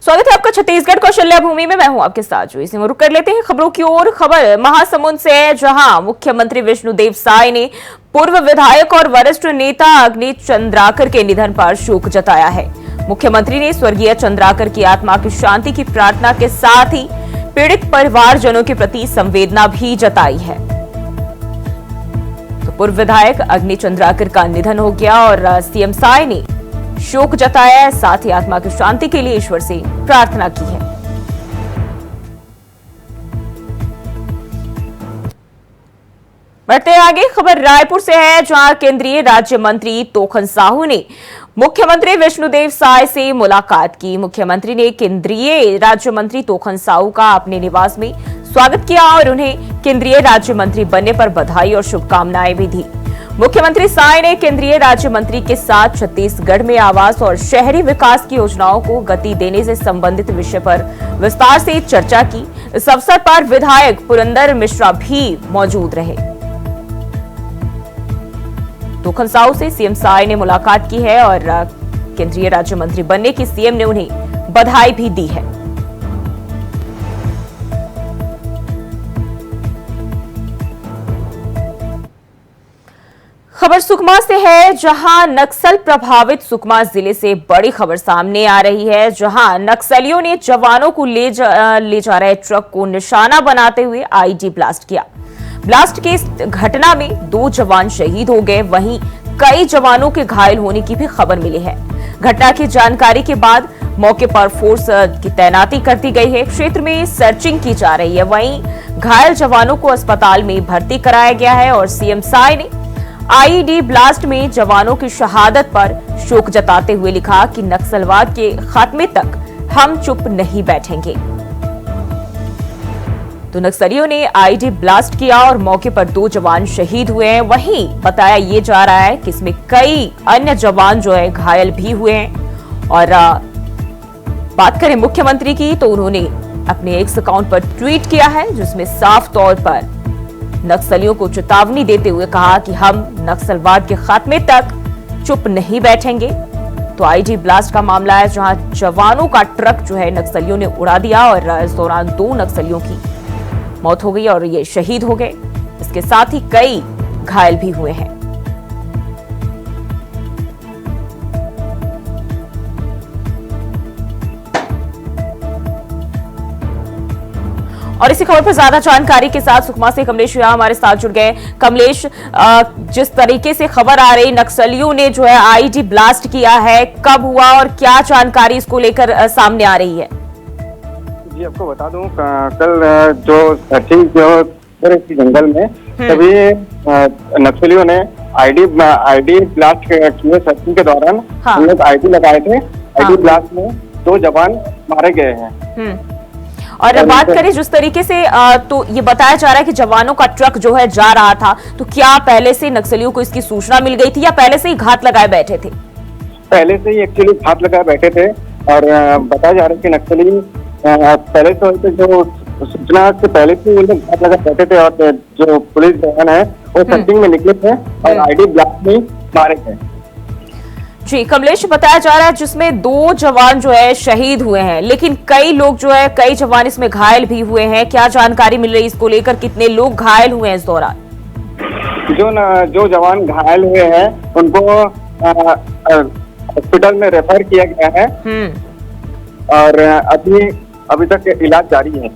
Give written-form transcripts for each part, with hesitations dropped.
स्वागत है आपका छत्तीसगढ़ कौशल्या भूमि में। मैं हूं आपके साथ जुई सिंह। रुक कर लेते हैं खबरों की ओर। खबर महासमुंद से है, जहां मुख्यमंत्री विष्णुदेव साय ने पूर्व विधायक और वरिष्ठ नेता अग्नि चंद्राकर के निधन पर शोक जताया है। मुख्यमंत्री ने स्वर्गीय चंद्राकर की आत्मा की शांति की प्रार्थना के साथ ही पीड़ित परिवारजनों के प्रति संवेदना भी जताई है। तो पूर्व विधायक अग्नि चंद्राकर का निधन हो गया और सीएम साय ने शोक जताया है, साथ ही आत्मा की शांति के लिए ईश्वर से प्रार्थना की है। बढ़ते आगे, खबर रायपुर से है, जहां केंद्रीय राज्य मंत्री तोखन साहू ने मुख्यमंत्री विष्णुदेव साय से मुलाकात की। मुख्यमंत्री ने केंद्रीय राज्य मंत्री तोखन साहू का अपने निवास में स्वागत किया और उन्हें केंद्रीय राज्य मंत्री बनने पर बधाई और शुभकामनाएं भी दी। मुख्यमंत्री साय ने केंद्रीय राज्य मंत्री के साथ छत्तीसगढ़ में आवास और शहरी विकास की योजनाओं को गति देने से संबंधित विषय पर विस्तार से चर्चा की। इस अवसर पर विधायक पुरंदर मिश्रा भी मौजूद रहे। तोखन साहू से सीएम साय ने मुलाकात की है और केंद्रीय राज्य मंत्री बनने की सीएम ने उन्हें बधाई भी दी है। खबर सुकमा से है, जहां नक्सल प्रभावित सुकमा जिले से बड़ी खबर सामने आ रही है, जहां नक्सलियों ने जवानों को ले जा रहे ट्रक को निशाना बनाते हुए आईडी ब्लास्ट किया। ब्लास्ट की इस घटना में 2 जवान शहीद हो गए, वहीं कई जवानों के घायल होने की भी खबर मिली है। घटना की जानकारी के बाद मौके पर फोर्स की तैनाती कर दी गई है। क्षेत्र में सर्चिंग की जा रही है। वहीं घायल जवानों को अस्पताल में भर्ती कराया गया है और सीएम साय ने आईडी ब्लास्ट में जवानों की शहादत पर शोक जताते हुए लिखा कि नक्सलवाद के खात्मे तक हम चुप नहीं बैठेंगे। तो नक्सलियों ने आईडी ब्लास्ट किया और मौके पर 2 जवान शहीद हुए हैं। वहीं बताया ये जा रहा है कि इसमें कई अन्य जवान जो है घायल भी हुए हैं। और बात करें मुख्यमंत्री की, तो उन्होंने अपने एक्स अकाउंट पर ट्वीट किया है, जिसमें साफ तौर पर नक्सलियों को चेतावनी देते हुए कहा कि हम नक्सलवाद के खात्मे तक चुप नहीं बैठेंगे। तो आईडी ब्लास्ट का मामला है, जहां जवानों का ट्रक जो है नक्सलियों ने उड़ा दिया और इस दौरान 2 नक्सलियों की मौत हो गई और ये शहीद हो गए। इसके साथ ही कई घायल भी हुए हैं। और इसी खबर पर ज्यादा जानकारी के साथ सुकमा से कमलेश हमारे साथ जुड़ गए। कमलेश, जिस तरीके से खबर आ रही, नक्सलियों ने जो है आईडी ब्लास्ट किया है, कब हुआ और क्या जानकारी इसको लेकर सामने आ रही है? जी, आपको बता दूं, कल जो सर्चिंग जो जंगल में सभी नक्सलियों ने आईडी ब्लास्ट किए। सर्चिंग के दौरान हम लोग आईडी लगाए थे। आईडी ब्लास्ट में 2 जवान मारे गए हैं। और बात करें जिस तरीके से तो ये बताया जा रहा है कि जवानों का ट्रक जो है जा रहा था, तो क्या पहले से नक्सलियों को इसकी सूचना मिल गई थी या पहले से ही घात लगाए बैठे थे? पहले से ही एक्चुअली घात लगाए बैठे थे और बताया जा रहा है कि नक्सली पहले से जो सूचना से पहले से वो लोग घात लगा बैठे थे और जो पुलिस जवान है वो सर्चिंग में निकले थे और आईडी ब्लास्ट में मारे थे। जी कमलेश, बताया जा रहा है जिसमें 2 जवान जो है शहीद हुए हैं, लेकिन कई लोग जो है कई जवान इसमें घायल भी हुए हैं। क्या जानकारी मिल रही है इसको लेकर? कितने लोग घायल हुए हैं इस दौरान? जो जवान घायल हुए हैं उनको हॉस्पिटल में रेफर किया गया है और अभी तक इलाज जारी है।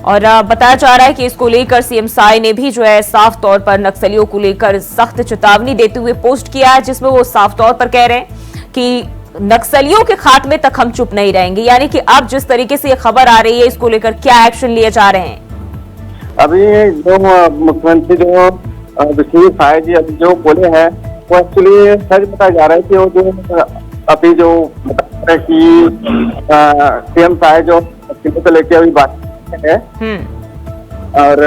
और बताया जा रहा है कि इसको लेकर सीएम साय ने भी जो है साफ तौर पर नक्सलियों को लेकर सख्त चेतावनी देते हुए पोस्ट किया है, जिसमें वो साफ तौर पर कह रहे हैं कि नक्सलियों के खात्मे तक हम चुप नहीं रहेंगे। यानी कि अब जिस तरीके से ये खबर आ रही है, इसको लेकर क्या एक्शन लिए जा रहे हैं? अभी जो मुख्यमंत्री जो विष्णुदेव साय जी अभी जो बोले हैं वो एक्चुअली सच बताया जा रहा है कि वो जो अभी जो बता रहे कि सीएम साय जो नक्सलियों को लेकर अभी बात है और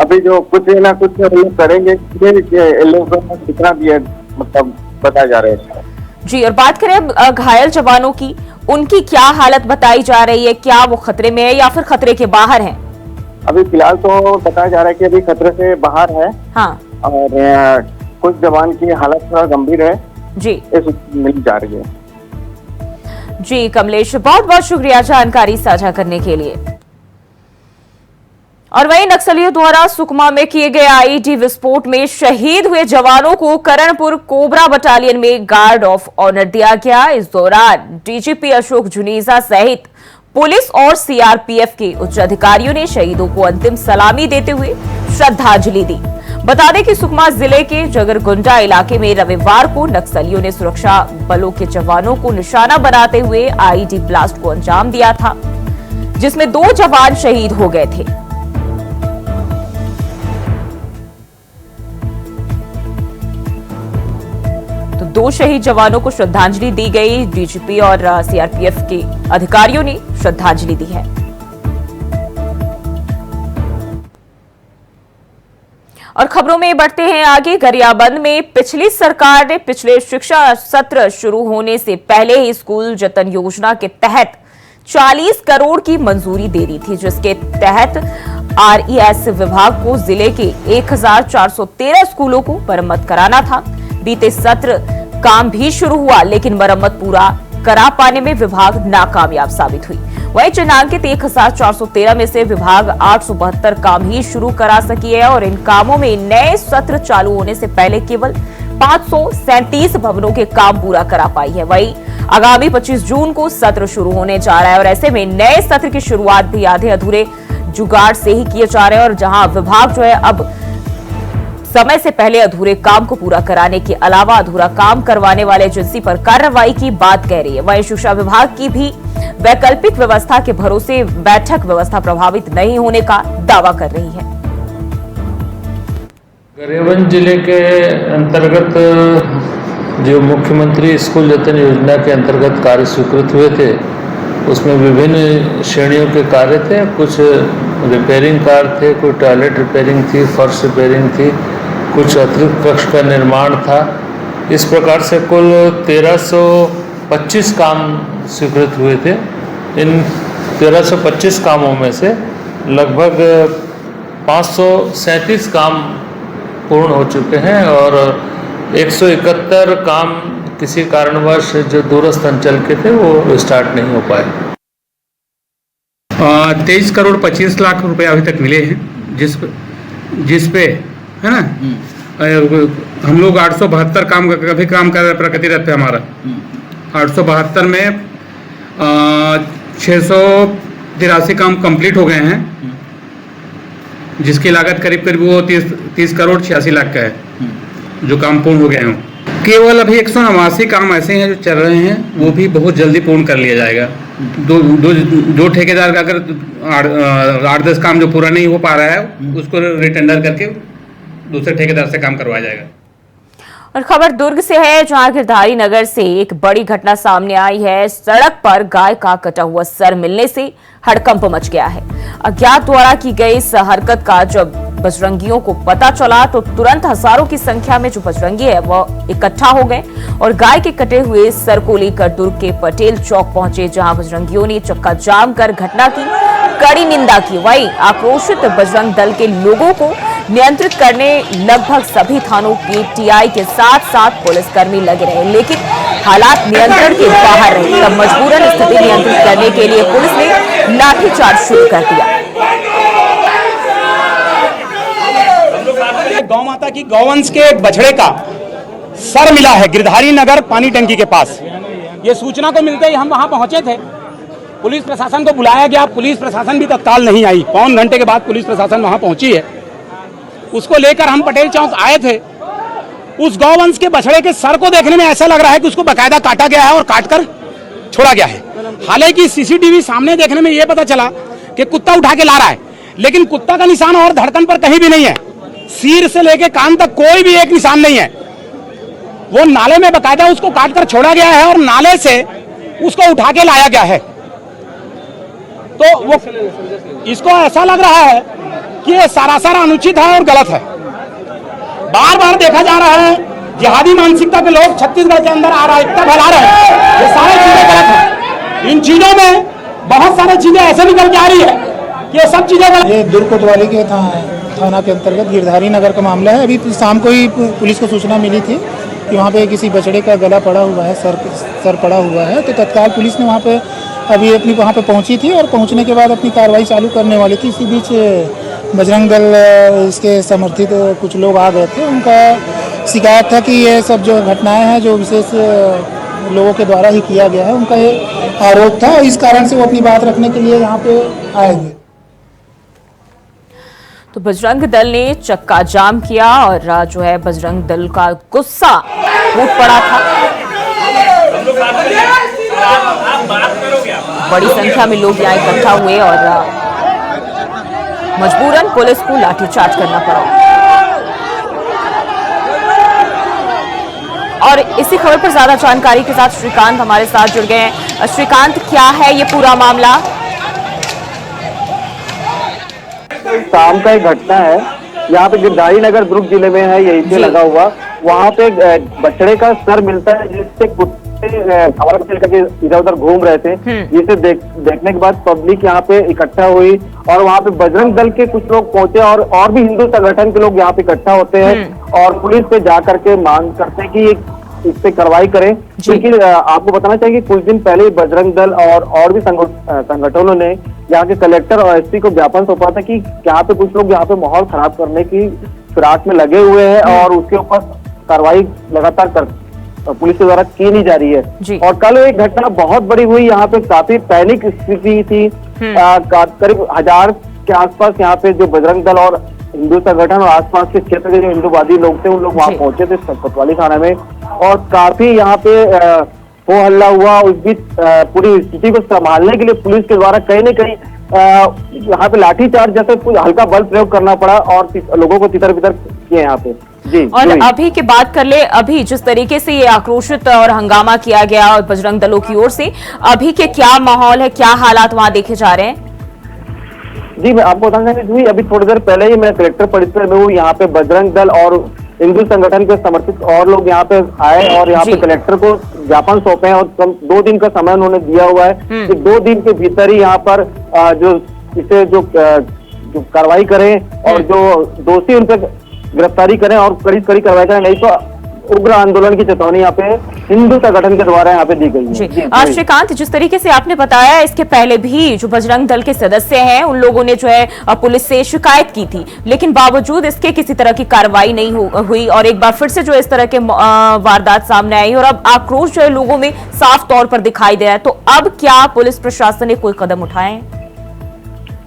अभी जो कुछ ना कुछ लोग करेंगे, लोग कितना भी है मतलब बताया जा रहा है। जी, और बात करें घायल जवानों की, उनकी क्या हालत बताई जा रही है? क्या वो खतरे में है या फिर खतरे के बाहर हैं? अभी फिलहाल तो बताया जा रहा है कि अभी खतरे से बाहर है। हाँ। और कुछ जवान की हालत थोड़ा गंभीर है जी, मिल जा रही है। जी कमलेश, बहुत बहुत शुक्रिया जानकारी साझा करने के लिए। और वहीं नक्सलियों द्वारा सुकमा में किए गए आईईडी विस्फोट में शहीद हुए जवानों को करणपुर कोबरा बटालियन में गार्ड ऑफ ऑनर दिया गया। इस दौरान डीजीपी अशोक जुनेजा सहित पुलिस और सीआरपीएफ के उच्च अधिकारियों ने शहीदों को अंतिम सलामी देते हुए श्रद्धांजलि दी। बता दें कि सुकमा जिले के जगरगुंडा इलाके में रविवार को नक्सलियों ने सुरक्षा बलों के जवानों को निशाना बनाते हुए आईईडी ब्लास्ट को अंजाम दिया था, जिसमें 2 जवान शहीद हो गए थे। तो 2 शहीद जवानों को श्रद्धांजलि दी गई। डीजीपी और सीआरपीएफ के अधिकारियों ने श्रद्धांजलि दी है। और खबरों में बढ़ते हैं आगे। गरियाबंद में पिछली सरकार ने पिछले शिक्षा सत्र शुरू होने से पहले ही स्कूल जतन योजना के तहत 40 करोड़ की मंजूरी दे दी थी, जिसके तहत आरईएस विभाग को जिले के 1413 स्कूलों को मरम्मत कराना था। बीते सत्र काम भी शुरू हुआ, लेकिन मरम्मत पूरा करा पाने में विभाग नाकामयाब साबित हुई। वहीं चिन्हांकित 1413 में से विभाग 872 काम ही शुरू करा सकी है और इन कामों में नए सत्र चालू होने से पहले केवल 537 भवनों के काम पूरा करा पाई है। वहीं आगामी 25 जून को सत्र शुरू होने जा रहा है और ऐसे में नए सत्र की शुरुआत भी आधे अधूरे जुगाड़ से ही किए जा रहे हैं। और जहां विभाग जो है अब समय से पहले अधूरे काम को पूरा कराने के अलावा अधूरा काम करवाने वाले एजेंसी पर कार्रवाई की बात कह रही है। वहीं शिक्षा विभाग की भी वैकल्पिक व्यवस्था के भरोसे बैठक व्यवस्था प्रभावित नहीं होने का दावा कर रही है। गरियाबंद जिले के अंतर्गत जो मुख्यमंत्री स्कूल जतन योजना के अंतर्गत कार्य स्वीकृत हुए थे, उसमें विभिन्न श्रेणियों के कार्य थे। कुछ रिपेयरिंग कार्य थे, कोई टॉयलेट रिपेयरिंग थी, फर्श रिपेयरिंग थी, कुछ अतिरिक्त कक्ष का निर्माण था। इस प्रकार से कुल 1325 काम स्वीकृत हुए थे। इन 1325 कामों में से लगभग 537 काम पूर्ण हो चुके हैं और 171 काम किसी कारणवश जो दूरस्थ अंचल के थे वो स्टार्ट नहीं हो पाए। 23 करोड़ 25 लाख रुपए अभी तक मिले हैं, जिस पे है ना हम लोग 872 काम का काम कर रहे हैं प्रगति रथ पे हमारा। 872 में 683 काम कंप्लीट हो गए हैं, जिसकी लागत करीब करीब वो 30 करोड़ 86 लाख का है जो काम पूर्ण हो गए हैं। केवल अभी 189 काम ऐसे हैं जो चल रहे हैं, वो भी बहुत जल्दी पूर्ण कर लिया जाएगा। दो ठेकेदार का अगर 8-10 काम जो पूरा नहीं हो पा रहा है उसको रिटेंडर करके दूसरे ठेकेदार से काम करवाया जाएगा। और खबर दुर्ग से है, जहां गिरधारी नगर से एक बड़ी घटना सामने आई है। सड़क पर गाय का कटा हुआ सर मिलने से हड़कंप मच गया है। अज्ञात द्वारा की गई इस हरकत का जब बजरंगियों को पता चला तो तुरंत हजारों की संख्या में जो बजरंगी है वह इकट्ठा हो गए और गाय के कटे हुए सर को लेकर दुर्ग के पटेल चौक पहुंचे, जहां बजरंगियों ने चक्का जाम कर घटना की कड़ी निंदा की। वहीं आक्रोशित बजरंग दल के लोगों को नियंत्रित करने लगभग सभी थानों की टीआई के साथ साथ पुलिसकर्मी लगे रहे, लेकिन हालात नियंत्रण के बाहर रहे। तब मजबूरन स्थिति नियंत्रित करने के लिए पुलिस ने लाठीचार्ज शुरू कर दिया। गौ माता की गौवंश के बछड़े का सर मिला है गिरधारी नगर पानी टंकी के पास। ये सूचना को मिलते ही हम वहां पहुंचे थे। पुलिस प्रशासन को बुलाया गया, पुलिस प्रशासन भी तत्काल नहीं आई। पौन घंटे के बाद पुलिस प्रशासन वहां पहुंची है। उसको लेकर हम पटेल चौक आए थे। उस गौवंश के बछड़े के सर को देखने में ऐसा लग रहा है कि उसको बकायदा काटा गया है और काटकर छोड़ा गया है। हालांकि सीसीटीवी सामने देखने में यह पता चला कि कुत्ता उठा के ला रहा है, लेकिन कुत्ता का निशान और धड़कन पर कहीं भी नहीं है। सिर से लेके कान तक कोई भी एक निशान नहीं है। वो नाले में बकायदा उसको काटकर छोड़ा गया है और नाले से उसको उठा के लाया गया है। तो वो इसको ऐसा लग रहा है कि ये सरासर अनुचित है और गलत है। बार बार देखा जा रहा है जिहादी मानसिकता के लोग छत्तीसगढ़ के अंदर अराजकता फैला रहे हैं। ये सारी चीजें गलत है। इन चीजों में बहुत सारी चीजें ऐसे निकल के आ रही है कि ये सब चीजें गलत। ये दुर्ग कोतवाली के थाना के अंतर्गत गिरधारी नगर का मामला है। अभी शाम को ही पुलिस को सूचना मिली थी कि वहाँ पे किसी बछड़े का गला पड़ा हुआ है, सर पड़ा हुआ है। तो तत्काल पुलिस ने वहाँ पे अभी अपनी वहाँ पे पहुँची थी और पहुँचने के बाद अपनी कार्रवाई चालू करने वाली थी। इसी बीच बजरंग दल इसके समर्थित कुछ लोग आ गए थे। उनका शिकायत था कि ये सब जो घटनाएं हैं जो विशेष लोगों के द्वारा ही किया गया है, उनका ये आरोप था। इस कारण से वो अपनी बात रखने के लिए यहाँ पे आए हुए। तो बजरंग दल ने चक्का जाम किया और जो है बजरंग दल का गुस्सा फूट पड़ा था। बड़ी संख्या में लोग यहाँ इकट्ठा हुए और मजबूरन पुलिस को लाठीचार्ज करना पड़ा। और इसी खबर पर ज्यादा जानकारी के साथ श्रीकांत हमारे साथ जुड़ गए हैं। श्रीकांत, क्या है ये पूरा मामला? शाम का एक घटना है, यहाँ पे गिरधारी नगर दुर्ग जिले में है, यहीं पे लगा हुआ। वहाँ पे बछड़े का सर मिलता है जिससे कुत्ते खबर करके इधर उधर घूम रहे थे। जिसे देखने के बाद पब्लिक यहाँ पे इकट्ठा हुई और वहाँ पे बजरंग दल के कुछ लोग पहुंचे और भी हिंदू संगठन के लोग यहाँ पे इकट्ठा होते हैं और पुलिस पे जा करके मांग करते हैं कि इस पे कार्रवाई करें। क्योंकि आपको बताना चाहिए कि कुछ दिन पहले बजरंग दल और भी संगठनों ने यहाँ के कलेक्टर और एसपी को ज्ञापन सौंपा था कि यहाँ पे कुछ लोग यहाँ पे माहौल खराब करने की फिराक में लगे हुए हैं और उसके ऊपर कार्रवाई लगातार पुलिस के द्वारा की नहीं जा रही है। और कल एक घटना बहुत बड़ी हुई, यहाँ पे काफी पैनिक स्थिति थी। करीब 1000 के आसपास यहाँ पे जो बजरंग दल और हिंदू संगठन और आसपास के क्षेत्र के जो हिंदूवादी लोग थे उन लोग वहां पहुंचे थे कोतवाली थाना में और काफी यहाँ पे हो हल्ला हुआ। उस बीच पूरी स्थिति को संभालने के लिए पुलिस के द्वारा कहीं न कहीं यहाँ पे लाठीचार्ज जैसे कुछ हल्का बल प्रयोग करना पड़ा और लोगों को तितर बितर किए यहाँ पे। जी। और अभी की बात कर ले, अभी जिस तरीके से ये आक्रोशित और हंगामा किया गया और बजरंग दलों की ओर से, अभी के क्या माहौल है, क्या हालात वहां देखे जा रहे हैं? जी, मैं आपको बताना चाहूँगी, अभी थोड़ी देर पहले ही मैं कलेक्टर परिसर में हूँ। यहाँ पे बजरंग दल और हिंदू संगठन के समर्थित और लोग यहाँ पे आए और यहाँ पे कलेक्टर को ज्ञापन सौंपे हैं और 2 दिन का समय उन्होंने दिया हुआ है कि 2 दिन के भीतर ही यहाँ पर जो इसे जो कार्रवाई करें और जो दोषी उन पर गिरफ्तारी करें और कड़ी कार्रवाई करें, नहीं तो उग्र आंदोलन की चेतावनी यहाँ पे हिंदू संगठन के द्वारा यहाँ पे दी गई है। श्रीकांत, जिस तरीके से आपने बताया, इसके पहले भी जो बजरंग दल के सदस्य हैं उन लोगों ने जो है पुलिस से शिकायत की थी, लेकिन बावजूद इसके किसी तरह की कार्रवाई नहीं हुई और एक बार फिर से जो इस तरह के वारदात सामने आई और अब आक्रोश जो है लोगों में साफ तौर पर दिखाई दे रहा है। तो अब क्या पुलिस प्रशासन ने कोई कदम उठाए?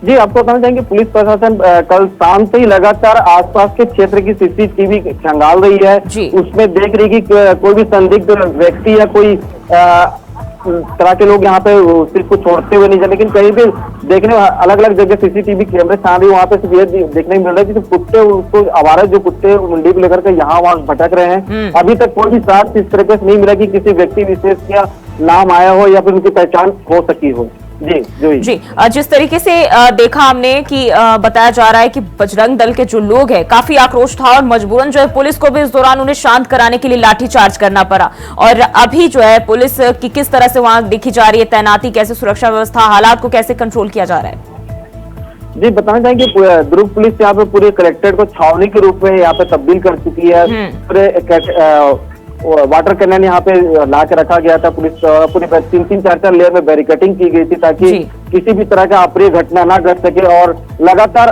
जी, आपको बताना चाहेंगे पुलिस प्रशासन कल शाम से ही लगातार आसपास के क्षेत्र की सीसीटीवी खंगाल रही है। उसमें देख रही कि कोई भी संदिग्ध व्यक्ति या कोई तरह के लोग यहाँ पे सिर्फ को छोड़ते हुए नहीं जाए, लेकिन कहीं भी देखने अलग अलग जगह सीसीटीवी कैमरे सामने वहाँ पे सिर्फ ये देखने को मिल रहा है कि कुत्ते उसको आवारा जो कुत्ते मुंडी को लेकर के यहाँ वहाँ भटक रहे हैं। अभी तक कोई भी साक्ष्य इस तरीके से नहीं मिला कि किसी व्यक्ति विशेष का नाम आया हो या फिर उनकी पहचान हो सकी हो। जी, जिस तरीके से देखा हमने कि बताया जा रहा है कि बजरंग दल के जो लोग हैं काफी आक्रोश था और मजबूरन जो है पुलिस को भी इस दौरान उन्हें शांत कराने के लिए लाठीचार्ज करना पड़ा। और अभी जो है पुलिस की किस तरह से वहां देखी जा रही है तैनाती, कैसे सुरक्षा व्यवस्था, हालात को कैसे कंट्रोल किया जा रहा है? जी, बताना चाहेंगे दुर्ग पुलिस यहाँ पे पूरे कलेक्ट्रेट को छावनी के रूप में यहाँ पे तब्दील कर चुकी है। पूरे वाटर कैनन यहाँ पे ला के रखा गया था। पुलिस पूरे 3-4 लेयर में बैरिकेडिंग की गई थी ताकि किसी भी तरह का अप्रिय घटना ना घट सके और लगातार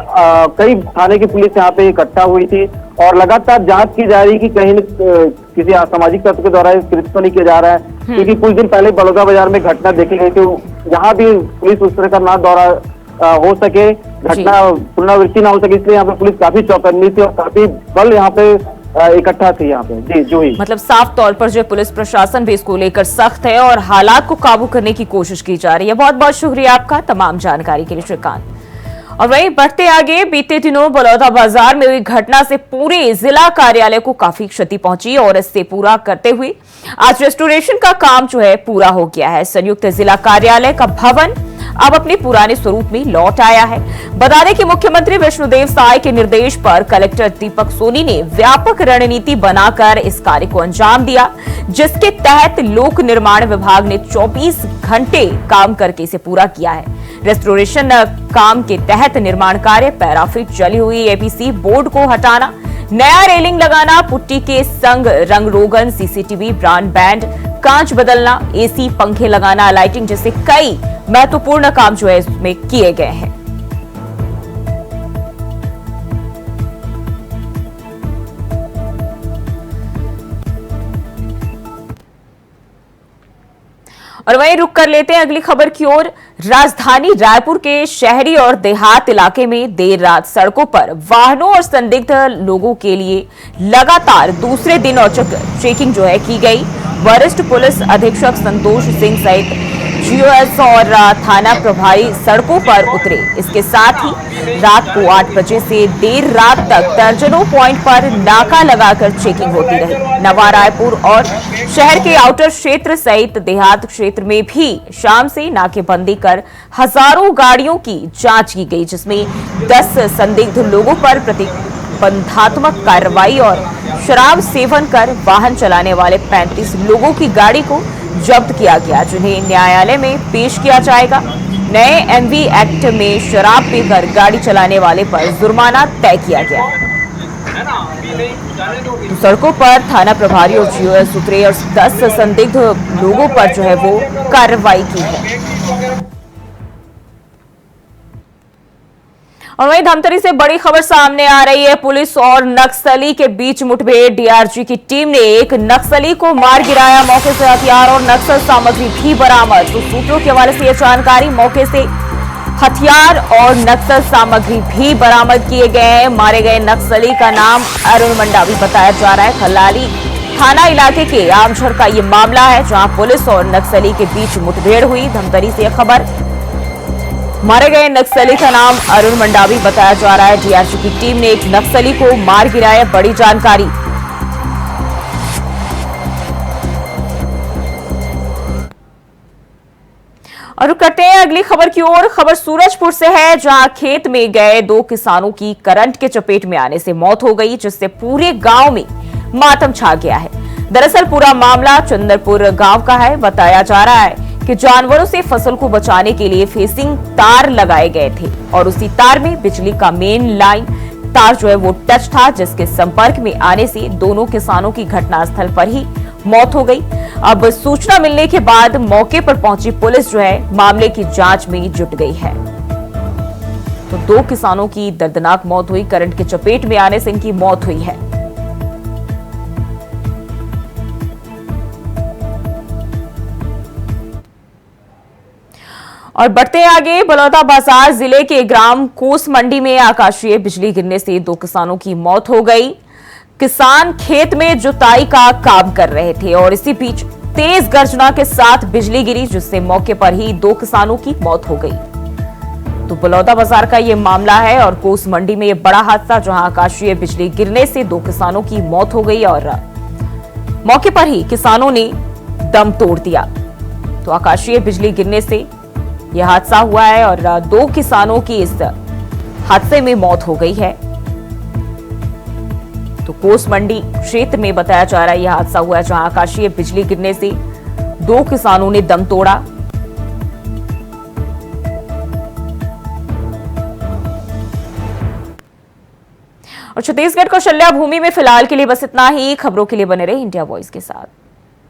कई थाने की पुलिस यहाँ पे इकट्ठा हुई थी और लगातार जांच की जा रही कि कहीं किसी असामाजिक तत्व के द्वारा कृत्य तो नहीं किया जा रहा है। क्योंकि कुछ दिन पहले बड़ौदा बाजार में घटना देखी गई थी, यहाँ भी पुलिस उस तरह का ना दौरा हो सके, घटना पुनरावृत्ति ना हो सके, इसलिए यहाँ पे पुलिस काफी चौकन्नी थी और काफी बल यहाँ पे इकट्ठा थी यहाँ पे। जी, जो ही मतलब साफ तौर पर जो पुलिस प्रशासन भी इसको लेकर सख्त है और हालात को काबू करने की कोशिश की जा रही है। बहुत बहुत शुक्रिया आपका तमाम जानकारी के लिए श्रीकांत। और वहीं बढ़ते आगे, बीते दिनों बलौदा बाजार में हुई घटना से पूरे जिला कार्यालय को काफी क्षति पहुंची और इससे पूरा करते हुए आज रेस्टोरेशन का काम जो है पूरा हो गया है। संयुक्त जिला कार्यालय का भवन अब अपने पुराने स्वरूप में लौट आया है। बता दें कि मुख्यमंत्री विष्णुदेव साय के निर्देश पर कलेक्टर दीपक सोनी ने व्यापक रणनीति बनाकर इस कार्य को अंजाम दिया, जिसके तहत लोक निर्माण विभाग ने 24 घंटे काम करके इसे पूरा किया है। रेस्टोरेशन काम के तहत निर्माण कार्य, पैराफिट, जली हुई एपीसी बोर्ड को हटाना, नया रेलिंग लगाना, पुट्टी के संग रंग रोगन, सीसीटीवी, ब्रांड बैंड, कांच बदलना, एसी, पंखे लगाना, लाइटिंग जैसे कई महत्वपूर्ण काम जो है इसमें किए गए हैं। और वहीं रुक कर लेते हैं अगली खबर की ओर। राजधानी रायपुर के शहरी और देहात इलाके में देर रात सड़कों पर वाहनों और संदिग्ध लोगों के लिए लगातार दूसरे दिन औचक चेकिंग जो है की गई। वरिष्ठ पुलिस अधीक्षक संतोष सिंह सहित जीओएस और थाना प्रभारी सड़कों पर उतरे। इसके साथ ही रात को 8 बजे से देर रात तक दर्जनों पॉइंट पर नाका लगाकर चेकिंग होती रही। नवा रायपुर और शहर के आउटर क्षेत्र सहित देहात क्षेत्र में भी शाम से नाकेबंदी कर हजारों गाड़ियों की जांच की गई, जिसमें 10 संदिग्ध लोगों पर प्रतिबंधात्मक कार्रवाई और शराब सेवन कर वाहन चलाने वाले 35 लोगों की गाड़ी को जब्त किया गया, जिन्हें न्यायालय में पेश किया जाएगा। नए एमवी एक्ट में शराब पीकर गाड़ी चलाने वाले पर जुर्माना तय किया गया। तो सड़कों पर थाना प्रभारी और जीओएस उतरे और 10 संदिग्ध लोगों पर जो है वो कार्रवाई की है। और वहीं धमतरी से बड़ी खबर सामने आ रही है। पुलिस और नक्सली के बीच मुठभेड़, डीआरजी की टीम ने एक नक्सली को मार गिराया। मौके से हथियार और नक्सल सामग्री भी बरामद। तो सूत्रों के हवाले से यह जानकारी, मौके से हथियार और नक्सल सामग्री भी बरामद किए गए हैं। मारे गए नक्सली का नाम अरुण मंडावी बताया जा रहा है। खल्लाली थाना इलाके के आमझर का ये मामला है, जहां पुलिस और नक्सली के बीच मुठभेड़ हुई। धमतरी से यह खबर, मारे गए नक्सली का नाम अरुण मंडावी बताया जा रहा है। डीआरजी की टीम ने एक नक्सली को मार गिराया। बड़ी जानकारी। और करते हैं अगली खबर की ओर। खबर सूरजपुर से है, जहां खेत में गए 2 किसानों की करंट के चपेट में आने से मौत हो गई, जिससे पूरे गांव में मातम छा गया है। दरअसल पूरा मामला चंदरपुर गांव का है। बताया जा रहा है कि जानवरों से फसल को बचाने के लिए फेंसिंग तार लगाए गए थे और उसी तार में बिजली का मेन लाइन तार जो है वो टच था, जिसके संपर्क में आने से दोनों किसानों की घटनास्थल पर ही मौत हो गई। अब सूचना मिलने के बाद मौके पर पहुंची पुलिस जो है मामले की जांच में जुट गई है। तो 2 किसानों की दर्दनाक मौत हुई। करंट के चपेट में आने से इनकी मौत हुई है। और बढ़ते हैं आगे। बलौदाबाजार जिले के ग्राम कोस मंडी में आकाशीय बिजली गिरने से 2 किसानों की मौत हो गई। किसान खेत में जुताई का काम कर रहे थे और इसी बीच तेज गर्जना के साथ बिजली गिरी, जिससे मौके पर ही 2 किसानों की मौत हो गई। तो बलौदाबाजार का ये मामला है और कोस मंडी में ये बड़ा हादसा, जहां आकाशीय बिजली गिरने से 2 किसानों की मौत हो गई और मौके पर ही किसानों ने दम तोड़ दिया। तो आकाशीय बिजली गिरने से यह हादसा हुआ है और 2 किसानों की इस हादसे में मौत हो गई है। तो कोस मंडी क्षेत्र में बताया जा रहा है यह हादसा हुआ है, जहां आकाशीय बिजली गिरने से 2 किसानों ने दम तोड़ा। और छत्तीसगढ़ को शल्या भूमि में फिलहाल के लिए बस इतना ही। खबरों के लिए बने रहे इंडिया वॉइस के साथ।